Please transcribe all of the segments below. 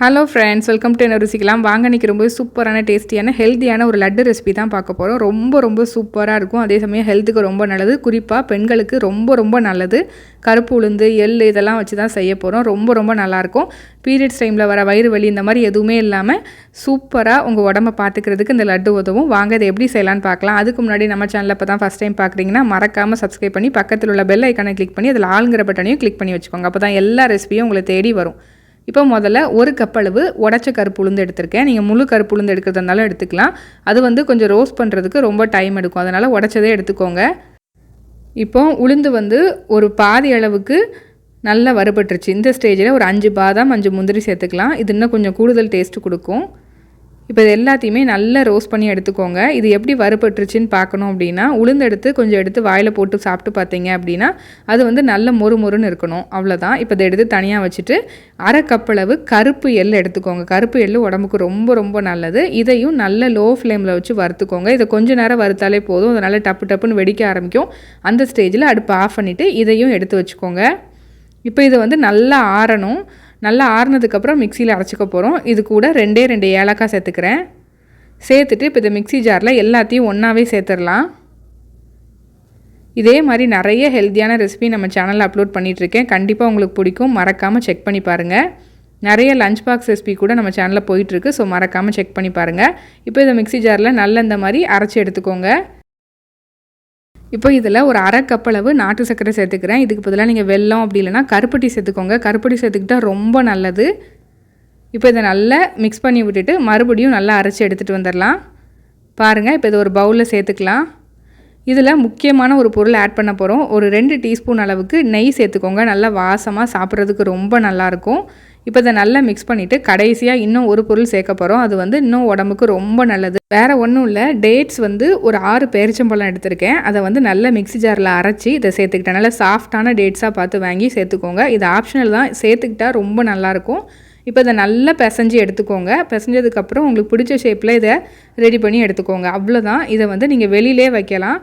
Hello friends, welcome to Rusikkalam. வாங்க இன்றைக்கி ரொம்ப சூப்பரான டேஸ்டியான ஹெல்த்தியான ஒரு லட்டு ரெசிபி தான் பார்க்க போகிறோம். ரொம்ப சூப்பராக இருக்கும். அதே சமயம் ஹெல்த்துக்கு ரொம்ப நல்லது. குறிப்பாக பெண்களுக்கு ரொம்ப நல்லது. கருப்பு உளுந்து, எள் இதெல்லாம் வச்சு தான் செய்ய போகிறோம். ரொம்ப நல்லாயிருக்கும். பீரியட்ஸ் டைமில் வர வயிறு வலி இந்த மாதிரி எதுவுமே இல்லாமல் சூப்பராக உங்கள் உடம்பை பார்த்துக்கிறதுக்கு இந்த லட்டு உதவும். வாங்க இதை எப்படி செய்யலான்னு பார்க்கலாம். அதுக்கு முன்னாடி நம்ம சேனலில் இப்போ தான் ஃபஸ்ட் டைம் பார்க்குறீங்கன்னா மறக்காமல் சப்ஸ்கிரைப் பண்ணி பக்கத்தில் உள்ள பெல் ஐக்கானை கிளிக் பண்ணி அதில் ஆளுங்கிற பட்டனையும் கிளிக் பண்ணி வச்சுக்கோங்க. அப்போ தான் எல்லா ரெசிபியும் உங்களை தேடி வரும். இப்போ முதல்ல ஒரு கப் அளவு உடச்ச கருப்பு உளுந்து எடுத்திருக்கேன். நீங்கள் முழு கருப்பு உளுந்து எடுக்கிறதா இருந்தாலும் எடுத்துக்கலாம். அது கொஞ்சம் ரோஸ்ட் பண்ணுறதுக்கு ரொம்ப டைம் எடுக்கும். அதனால் உடச்சதே எடுத்துக்கோங்க. இப்போ உளுந்து ஒரு பாதி அளவுக்கு நல்லா வறுபட்டுருச்சு. இந்த ஸ்டேஜில் ஒரு 5 பாதாம் 5 முந்திரி சேர்த்துக்கலாம். இது இன்னும் கொஞ்சம் கூடுதல் டேஸ்ட்டு கொடுக்கும். இப்போ இது எல்லாத்தையுமே நல்லா ரோஸ்ட் பண்ணி எடுத்துக்கோங்க. இது எப்படி வறுபட்டுருச்சுன்னு பார்க்கணும் அப்படின்னா, உளுந்து கொஞ்சம் எடுத்து வாயில் போட்டு சாப்பிட்டு பார்த்தீங்க அப்படின்னா அது நல்ல மொறுன்னு இருக்கணும். அவ்வளோதான். இப்போ இதை எடுத்து தனியாக வச்சுட்டு அரை கப் அளவு கருப்பு எள் எடுத்துக்கோங்க. கருப்பு எள் உடம்புக்கு ரொம்ப நல்லது. இதையும் நல்ல லோ ஃப்ளேமில் வச்சு வறுத்துக்கோங்க. இதை கொஞ்சம் நேரம் வறுத்தாலே போதும். அதனால் டப்புன்னு வெடிக்க ஆரம்பிக்கும். அந்த ஸ்டேஜில் அடுப்பு ஆஃப் பண்ணிவிட்டு இதையும் எடுத்து வச்சுக்கோங்க. இப்போ இது நல்லா ஆறணும். நல்லா ஆறுனதுக்கப்புறம் மிக்சியில் அரைச்சிக்க போகிறோம். இது கூட 2 ஏலக்காய் சேர்த்துக்கிறேன். சேர்த்துட்டு இப்போ இந்த மிக்சி ஜாரில் எல்லாத்தையும் ஒன்றாவே சேர்த்துடலாம். இதே மாதிரி நிறைய ஹெல்த்தியான ரெசிபி நம்ம சேனலில் அப்லோட் பண்ணிகிட்ருக்கேன். கண்டிப்பாக உங்களுக்கு பிடிக்கும். மறக்காமல் செக் பண்ணி பாருங்கள். நிறைய லஞ்ச் பாக்ஸ் ரெசிபி கூட நம்ம சேனலில் போயிட்டுருக்கு. ஸோ மறக்காமல் செக் பண்ணி பாருங்கள். இப்போ இந்த மிக்சி ஜாரில் நல்லா இந்த மாதிரி அரைச்சி எடுத்துக்கோங்க. இப்போ இதில் ஒரு அரை கப் அளவு நாட்டு சர்க்கரை சேர்த்துக்கிறேன். இதுக்கு பதிலாக நீங்கள் வெல்லம் அப்படி இல்லைனா கருப்பட்டி சேர்த்துக்கோங்க. கருப்பட்டி சேர்த்துக்கிட்டால் ரொம்ப நல்லது. இப்போ இதை நல்லா மிக்ஸ் பண்ணி விட்டுட்டு மறுபடியும் நல்லா அரைச்சி எடுத்துகிட்டு வந்துடலாம். பாருங்கள், இப்போ இதை ஒரு பவுலில் சேர்த்துக்கலாம். இதில் முக்கியமான ஒரு பொருள் ஆட் பண்ண போகிறோம். ஒரு 2 டீஸ்பூன் அளவுக்கு நெய் சேர்த்துக்கோங்க. நல்லா வாசமாக சாப்பிட்றதுக்கு ரொம்ப நல்லாயிருக்கும். இப்போ இதை நல்லா மிக்ஸ் பண்ணிவிட்டு கடைசியாக இன்னும் ஒரு பொருள் சேர்க்க போகிறோம். அது இன்னும் உடம்புக்கு ரொம்ப நல்லது. வேறு ஒன்றும் இல்லை, டேட்ஸ் ஒரு 6 பேரிச்சம்பழம் எடுத்திருக்கேன். அதை நல்லா மிக்ஸி ஜாரில் அரைச்சி இதை சேர்த்துக்கிட்டேன். நல்லா சாஃப்டான டேட்ஸாக பார்த்து வாங்கி சேர்த்துக்கோங்க. இது ஆப்ஷனல் தான், சேர்த்துக்கிட்டால் ரொம்ப நல்லாயிருக்கும். இப்போ இதை நல்லா பிசைஞ்சு எடுத்துக்கோங்க. பிசைஞ்சதுக்கப்புறம் உங்களுக்கு பிடிச்ச ஷேப்பில் இதை ரெடி பண்ணி எடுத்துக்கோங்க. அவ்வளோதான். இதை நீங்கள் வெளியிலே வைக்கலாம்.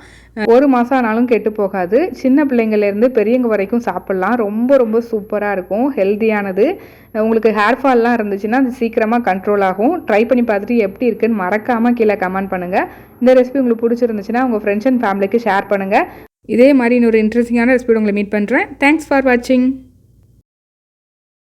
1 மாதம் ஆனாலும் கெட்டு போகாது. சின்ன பிள்ளைங்கள்லேருந்து பெரியவங்க வரைக்கும் சாப்பிட்லாம். ரொம்ப சூப்பராக இருக்கும். ஹெல்த்தியானது. உங்களுக்கு ஹேர்ஃபால்லாம் இருந்துச்சுன்னா அது சீக்கிரமாக கண்ட்ரோல் ஆகும். ட்ரை பண்ணி பார்த்துட்டு எப்படி இருக்குன்னு மறக்காமல் கீழே கமெண்ட் பண்ணுங்கள். இந்த ரெசிபி உங்களுக்கு பிடிச்சிருந்துச்சுன்னா உங்கள் ஃப்ரெண்ட்ஸ் அண்ட் ஃபேமிலிக்கு ஷேர் பண்ணுங்கள். இதே மாதிரி இன்னொரு இன்ட்ரெஸ்டிங்கான ரெசிபி உங்களை மீட் பண்ணுறேன். தேங்க்ஸ் ஃபார் வாட்சிங்.